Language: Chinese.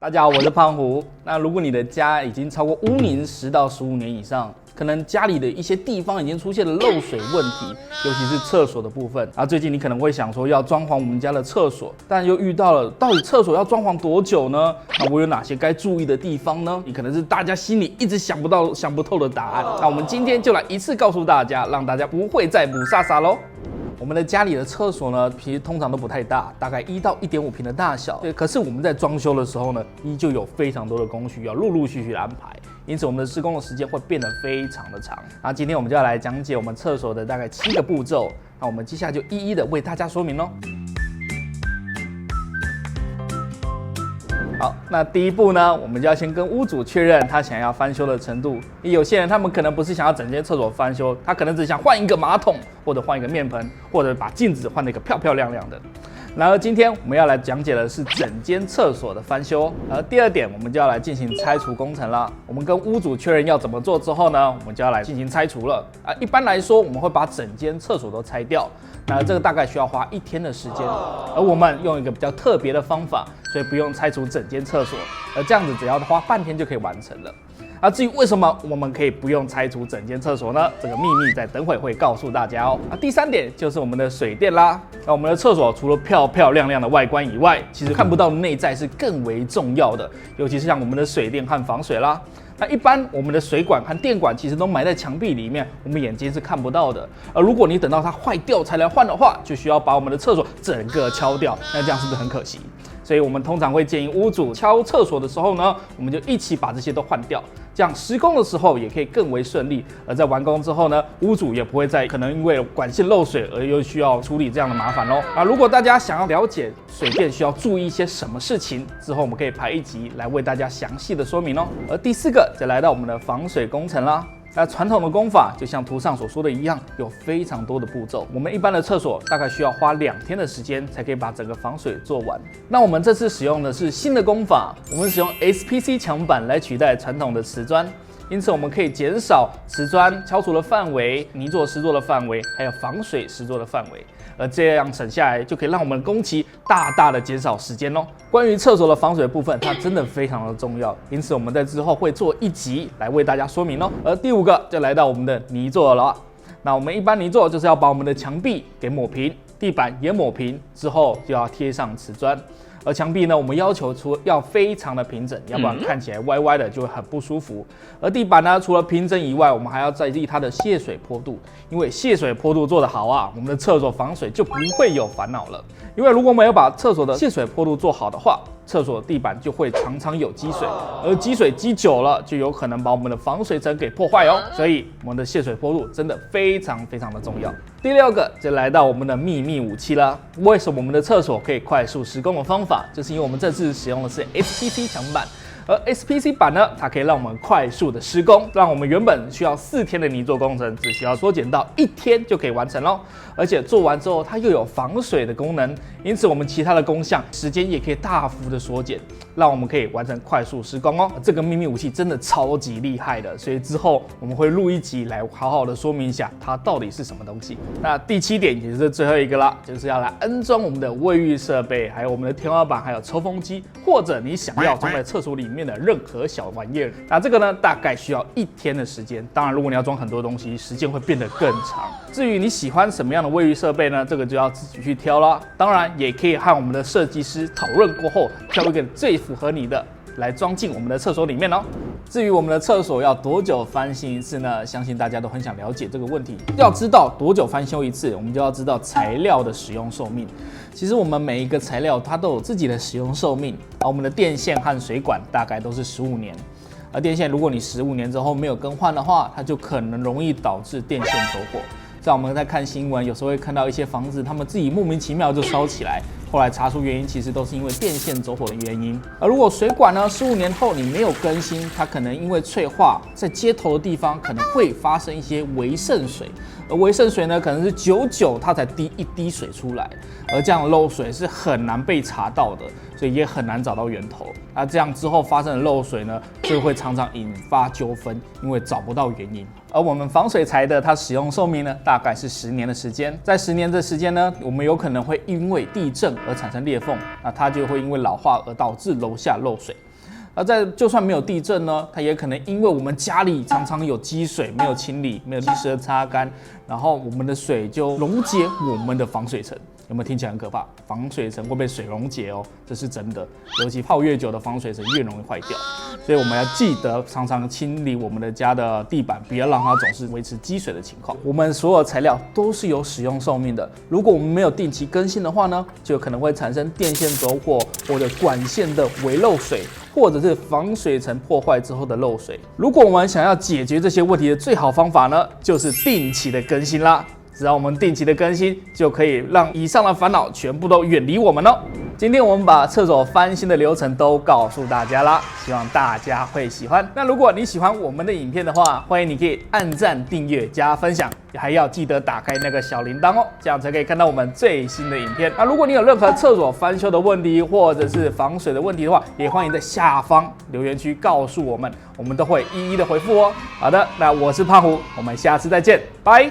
大家好，我是胖虎。那如果你的家已经超过屋龄10到15年以上，可能家里的一些地方已经出现了漏水问题，尤其是厕所的部分。最近你可能会想说要装潢我们家的厕所，但又遇到了到底厕所要装潢多久呢？我有哪些该注意的地方呢？你可能是大家心里一直想不透的答案。那我们今天就来一次告诉大家，让大家不会再补傻傻喽。我们的家里的厕所呢，其实通常都不太大，大概1到1.5平的大小。对，可是我们在装修的时候呢，依旧有非常多的工序要陆续的安排，因此我们的施工的时间会变得非常的长。那今天我们就要来讲解我们厕所的大概7个步骤，那我们接下来就一一的为大家说明咯。好，那第一步呢，我们就要先跟屋主确认他想要翻修的程度。有些人他们可能不是想要整间厕所翻修，他可能只想换一个马桶，或者换一个面盆，或者把镜子换了一个漂漂亮亮的。然而今天我们要来讲解的是整间厕所的翻修。而第二点，我们就要来进行拆除工程啦。我们跟屋主确认要怎么做之后呢，我们就要来进行拆除了。一般来说，我们会把整间厕所都拆掉。那这个大概需要花1天的时间，而我们用一个比较特别的方法，所以不用拆除整间厕所，而这样子只要花半天就可以完成了。至于为什么我们可以不用拆除整间厕所呢？这个秘密在等会会告诉大家哦。第3点就是我们的水电啦。我们的厕所除了漂漂亮亮的外观以外，其实看不到的内在是更为重要的，尤其是像我们的水电和防水啦。一般我们的水管和电管其实都埋在墙壁里面，我们眼睛是看不到的。而如果你等到它坏掉才来换的话，就需要把我们的厕所整个敲掉，那这样是不是很可惜？所以我们通常会建议屋主敲厕所的时候呢，我们就一起把这些都换掉，这样施工的时候也可以更为顺利。而在完工之后呢，屋主也不会再可能因为管线漏水而又需要处理这样的麻烦咯。如果大家想要了解水电需要注意一些什么事情，之后我们可以排一集来为大家详细的说明哦。而第4个就来到我们的防水工程啦。传统的工法就像图上所说的一样，有非常多的步骤。我们一般的厕所大概需要花2天的时间才可以把整个防水做完。那我们这次使用的是新的工法，我们使用 SPC 墙板来取代传统的瓷砖，因此我们可以减少瓷砖敲除的范围、泥作施作的范围，还有防水施作的范围。而这样省下来，就可以让我们的工期大大的减少时间咯。关于厕所的防水部分，它真的非常的重要，因此我们在之后会做一集来为大家说明咯。而第5个就来到我们的泥作了。那我们一般泥作就是要把我们的墙壁给抹平，地板也抹平之后，就要贴上瓷砖。而墙壁呢，我们要求要非常的平整，要不然看起来歪歪的就会很不舒服。而地板呢，除了平整以外，我们还要在意它的泄水坡度，因为泄水坡度做得好我们的厕所防水就不会有烦恼了。因为如果我们要把厕所的泄水坡度做好的话，厕所地板就会常常有积水，而积水积久了，就有可能把我们的防水层给破坏哦。所以我们的泄水坡度真的非常非常的重要。第6个就来到我们的秘密武器啦。为什么我们的厕所可以快速施工的方法，就是因为我们这次使用的是 SPC 墙板。而 SPC 板呢，它可以让我们快速的施工，让我们原本需要4天的泥作工程，只需要缩减到1天就可以完成咯。而且做完之后，它又有防水的功能，因此我们其他的工项时间也可以大幅的缩减，让我们可以完成快速施工哦。这个秘密武器真的超级厉害的，所以之后我们会录一集来好好的说明一下它到底是什么东西。那第7点也是最后一个啦，就是要来安装我们的卫浴设备，还有我们的天花板，还有抽风机，或者你想要装在厕所里面的任何小玩意儿。那这个呢，大概需要1天的时间。当然，如果你要装很多东西，时间会变得更长。至于你喜欢什么样的卫浴设备呢？这个就要自己去挑啦。当然，也可以和我们的设计师讨论过后，挑一个最符合你的来装进我们的厕所里面哦。至于我们的厕所要多久翻新一次呢？相信大家都很想了解这个问题。要知道多久翻修一次，我们就要知道材料的使用寿命。其实我们每一个材料它都有自己的使用寿命，而我们的电线和水管大概都是15年。而电线如果你15年之后没有更换的话，它就可能容易导致电线走火。像我们在看新闻，有时候会看到一些房子，他们自己莫名其妙就烧起来，后来查出原因，其实都是因为电线走火的原因。而如果水管呢，15年后你没有更新，它可能因为脆化，在接头的地方可能会发生一些微渗水，而微渗水呢，可能是久它才滴一滴水出来，而这样的漏水是很难被查到的，所以也很难找到源头。那这样之后发生的漏水呢，就会常常引发纠纷，因为找不到原因。而我们防水材的它使用寿命呢，大概是10年的时间。在10年的时间呢，我们有可能会因为地震而产生裂缝，那它就会因为老化而导致楼下漏水。就算没有地震呢，它也可能因为我们家里常常有积水没有清理，没有及时的擦干，然后我们的水就溶解我们的防水层。有没有听起来很可怕？防水层会被水溶解哦，这是真的。尤其泡越久的防水层越容易坏掉，所以我们要记得常常清理我们的家的地板，不要让它总是维持积水的情况。我们所有材料都是有使用寿命的，如果我们没有定期更新的话呢，就可能会产生电线走火或者管线的微漏水，或者是防水层破坏之后的漏水。如果我们想要解决这些问题的最好方法呢，就是定期的更新啦。只要我们定期的更新，就可以让以上的烦恼全部都远离我们哦。今天我们把厕所翻新的流程都告诉大家啦，希望大家会喜欢。那如果你喜欢我们的影片的话，欢迎你可以按赞、订阅、加分享，还要记得打开那个小铃铛哦，这样才可以看到我们最新的影片。那如果你有任何厕所翻修的问题，或者是防水的问题的话，也欢迎在下方留言区告诉我们，我们都会一一的回复哦。好的，那我是胖虎，我们下次再见，拜。